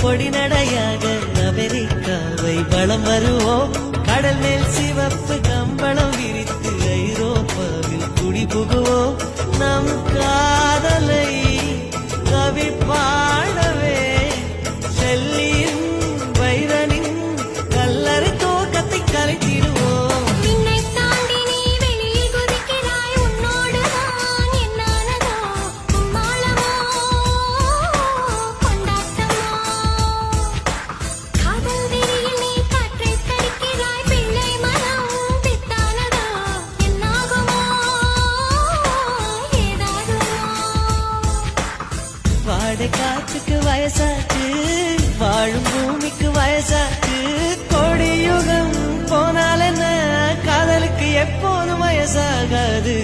பொடி நடையாக அமெரிக்காவை வலம் வருவோம். கடல் மேல் சிவப்பு கம்பளம் விரித்து ஐரோப்பாவில் குடி புகுவோம். நம் காதலை கவி பாடவே செல்லியின் வைரனின் கல்லறை தோக்கத்தை கலைத்திடுவோம். வாடை காற்றுக்கு வயசாச்சு, வாழும் பூமிக்கு வயசாச்சு. கொடியுகம் போனால் என்ன, காதலுக்கு எப்போதும் வயசாகாது.